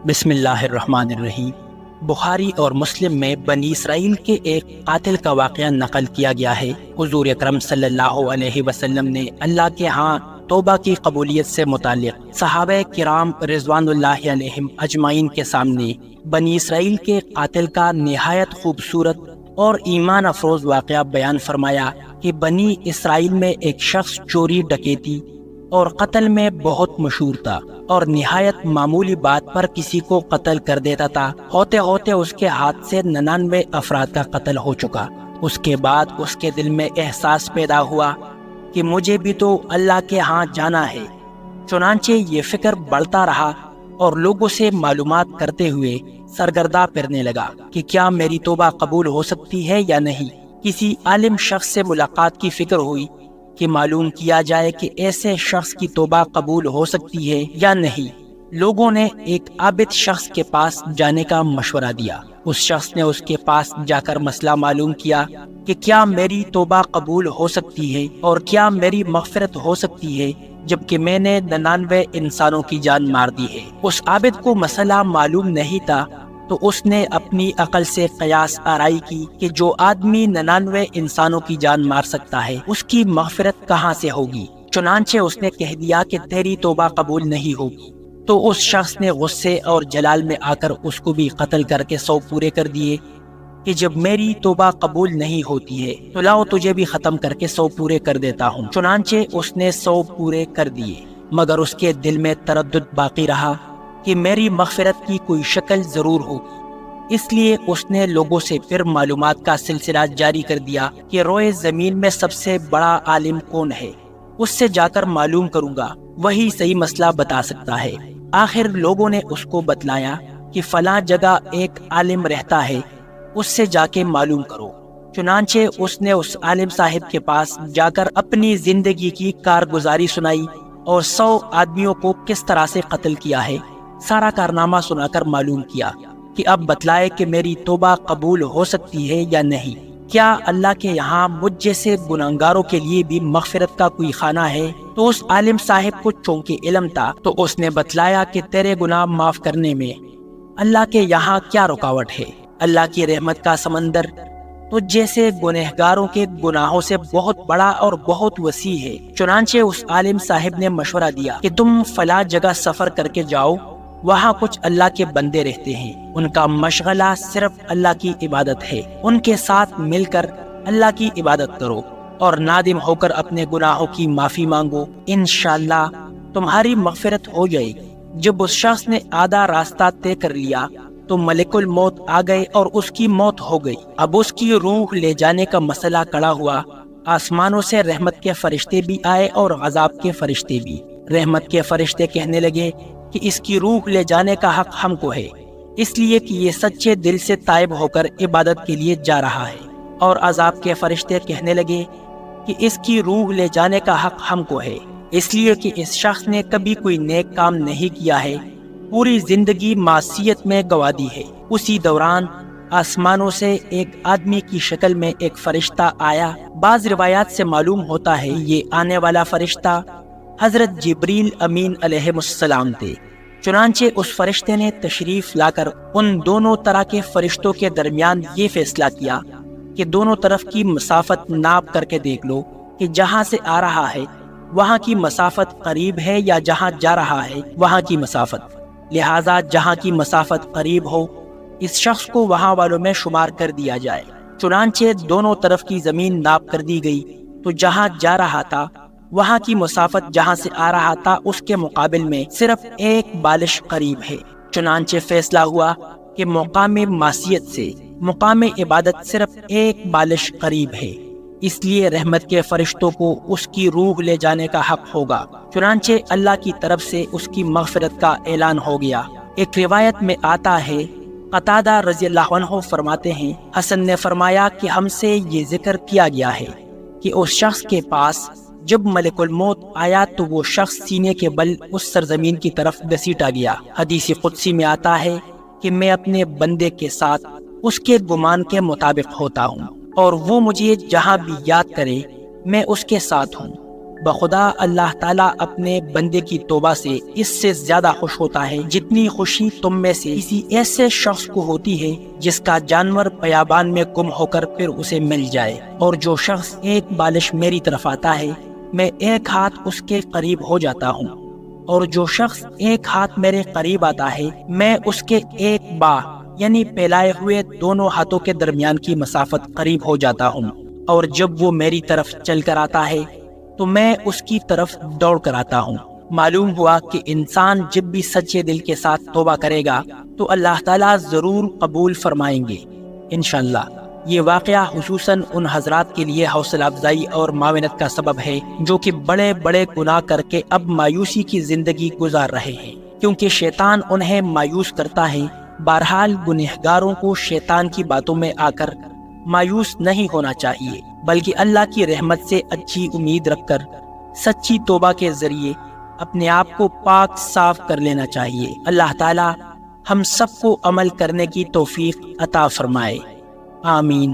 بسم اللہ الرحمن الرحیم۔ بخاری اور مسلم میں بنی اسرائیل کے ایک قاتل کا واقعہ نقل کیا گیا ہے۔ حضور اکرم صلی اللہ علیہ وسلم نے اللہ کے ہاں توبہ کی قبولیت سے متعلق صحابہ کرام رضوان اللہ علیہم اجمعین کے سامنے بنی اسرائیل کے قاتل کا نہایت خوبصورت اور ایمان افروز واقعہ بیان فرمایا کہ بنی اسرائیل میں ایک شخص چوری، ڈکیتی اور قتل میں بہت مشہور تھا اور نہایت معمولی بات پر کسی کو قتل کر دیتا تھا۔ ہوتے ہوتے اس کے ہاتھ سے 99 افراد کا قتل ہو چکا۔ اس کے بعد اس کے دل میں احساس پیدا ہوا کہ مجھے بھی تو اللہ کے ہاں جانا ہے۔ چنانچہ یہ فکر بڑھتا رہا اور لوگوں سے معلومات کرتے ہوئے سرگرداں پھرنے لگا کہ کیا میری توبہ قبول ہو سکتی ہے یا نہیں۔ کسی عالم شخص سے ملاقات کی فکر ہوئی کہ معلوم کیا جائے کہ ایسے شخص کی توبہ قبول ہو سکتی ہے یا نہیں۔ لوگوں نے ایک عابد شخص کے پاس جانے کا مشورہ دیا۔ اس شخص نے اس کے پاس جا کر مسئلہ معلوم کیا کہ کیا میری توبہ قبول ہو سکتی ہے اور کیا میری مغفرت ہو سکتی ہے جبکہ میں نے 99 انسانوں کی جان مار دی ہے۔ اس عابد کو مسئلہ معلوم نہیں تھا تو اس نے اپنی عقل سے قیاس آرائی کی کہ جو آدمی 99 انسانوں کی جان مار سکتا ہے اس کی مغفرت کہاں سے ہوگی۔ چنانچہ اس نے کہہ دیا کہ تیری توبہ قبول نہیں ہوگی۔ تو اس شخص نے غصے اور جلال میں آ کر اس کو بھی قتل کر کے 100 پورے کر دیے کہ جب میری توبہ قبول نہیں ہوتی ہے تو لاؤ تجھے بھی ختم کر کے 100 پورے کر دیتا ہوں۔ چنانچہ اس نے 100 پورے کر دیے، مگر اس کے دل میں تردد باقی رہا کہ میری مغفرت کی کوئی شکل ضرور ہوگی۔ اس لیے اس نے لوگوں سے پھر معلومات کا سلسلہ جاری کر دیا کہ روئے زمین میں سب سے بڑا عالم کون ہے، اس سے جا کر معلوم کروں گا، وہی صحیح مسئلہ بتا سکتا ہے۔ آخر لوگوں نے اس کو بتلایا کہ فلاں جگہ ایک عالم رہتا ہے، اس سے جا کے معلوم کرو۔ چنانچہ اس نے اس عالم صاحب کے پاس جا کر اپنی زندگی کی کارگزاری سنائی اور 100 آدمیوں کو کس طرح سے قتل کیا ہے سارا کارنامہ سنا کر معلوم کیا کہ اب بتلائے کہ میری توبہ قبول ہو سکتی ہے یا نہیں۔ کیا اللہ کے یہاں مجھ جیسے گناہگاروں کے لیے بھی مغفرت کا کوئی خانہ ہے؟ تو اس عالم صاحب کو چونکہ علم تھا تو اس نے بتلایا کہ تیرے گناہ معاف کرنے میں اللہ کے یہاں کیا رکاوٹ ہے۔ اللہ کی رحمت کا سمندر تو جیسے گنہگاروں کے گناہوں سے بہت بڑا اور بہت وسیع ہے۔ چنانچہ اس عالم صاحب نے مشورہ دیا کہ تم فلاں جگہ سفر کر کے جاؤ، وہاں کچھ اللہ کے بندے رہتے ہیں، ان کا مشغلہ صرف اللہ کی عبادت ہے، ان کے ساتھ مل کر اللہ کی عبادت کرو اور نادم ہو کر اپنے گناہوں کی معافی مانگو، انشاءاللہ تمہاری مغفرت ہو جائے گی۔ جب اس شخص نے آدھا راستہ طے کر لیا تو ملک الموت آ گئے اور اس کی موت ہو گئی۔ اب اس کی روح لے جانے کا مسئلہ کڑا ہوا۔ آسمانوں سے رحمت کے فرشتے بھی آئے اور عذاب کے فرشتے بھی۔ رحمت کے فرشتے کہنے لگے کہ اس کی روح لے جانے کا حق ہم کو ہے، اس لیے کہ یہ سچے دل سے تائب ہو کر عبادت کے لیے جا رہا ہے۔ اور عذاب کے فرشتے کہنے لگے کہ اس کی روح لے جانے کا حق ہم کو ہے، اس لیے کہ اس شخص نے کبھی کوئی نیک کام نہیں کیا ہے، پوری زندگی معصیت میں گوا دی ہے۔ اسی دوران آسمانوں سے ایک آدمی کی شکل میں ایک فرشتہ آیا۔ بعض روایات سے معلوم ہوتا ہے یہ آنے والا فرشتہ حضرت جبریل امین علیہ السلام تھے۔ چنانچہ اس فرشتے نے تشریف لا کر ان دونوں طرح کے فرشتوں کے درمیان یہ فیصلہ کیا کہ دونوں طرف کی مسافت ناپ کر کے دیکھ لو کہ جہاں سے آ رہا ہے وہاں کی مسافت قریب ہے یا جہاں جا رہا ہے وہاں کی مسافت، لہٰذا جہاں کی مسافت قریب ہو اس شخص کو وہاں والوں میں شمار کر دیا جائے۔ چنانچہ دونوں طرف کی زمین ناپ کر دی گئی تو جہاں جا رہا تھا وہاں کی مسافت جہاں سے آ رہا تھا اس کے مقابل میں صرف ایک بالش قریب ہے۔ چنانچہ فیصلہ ہوا کہ مقام معصیت سے مقام عبادت صرف ایک بالش قریب ہے، اس لیے رحمت کے فرشتوں کو اس کی روح لے جانے کا حق ہوگا۔ چنانچہ اللہ کی طرف سے اس کی مغفرت کا اعلان ہو گیا۔ ایک روایت میں آتا ہے، قتادہ رضی اللہ عنہ فرماتے ہیں، حسن نے فرمایا کہ ہم سے یہ ذکر کیا گیا ہے کہ اس شخص کے پاس جب ملک الموت آیا تو وہ شخص سینے کے بل اس سرزمین کی طرف گھسیٹا گیا۔ حدیث قدسی میں آتا ہے کہ میں اپنے بندے کے ساتھ اس کے گمان کے مطابق ہوتا ہوں اور وہ مجھے جہاں بھی یاد کرے میں اس کے ساتھ ہوں۔ بخدا اللہ تعالیٰ اپنے بندے کی توبہ سے اس سے زیادہ خوش ہوتا ہے جتنی خوشی تم میں سے کسی ایسے شخص کو ہوتی ہے جس کا جانور بیابان میں گم ہو کر پھر اسے مل جائے، اور جو شخص ایک بالش میری طرف آتا ہے میں ایک ہاتھ اس کے قریب ہو جاتا ہوں، اور جو شخص ایک ہاتھ میرے قریب آتا ہے میں اس کے ایک باہ یعنی پھیلائے ہوئے دونوں ہاتھوں کے درمیان کی مسافت قریب ہو جاتا ہوں، اور جب وہ میری طرف چل کر آتا ہے تو میں اس کی طرف دوڑ کر آتا ہوں۔ معلوم ہوا کہ انسان جب بھی سچے دل کے ساتھ توبہ کرے گا تو اللہ تعالیٰ ضرور قبول فرمائیں گے انشاءاللہ۔ یہ واقعہ خصوصاً ان حضرات کے لیے حوصلہ افزائی اور معاونت کا سبب ہے جو کہ بڑے بڑے گناہ کر کے اب مایوسی کی زندگی گزار رہے ہیں، کیونکہ شیطان انہیں مایوس کرتا ہے۔ بہرحال گنہگاروں کو شیطان کی باتوں میں آ کر مایوس نہیں ہونا چاہیے، بلکہ اللہ کی رحمت سے اچھی امید رکھ کر سچی توبہ کے ذریعے اپنے آپ کو پاک صاف کر لینا چاہیے۔ اللہ تعالی ہم سب کو عمل کرنے کی توفیق عطا فرمائے، آمین۔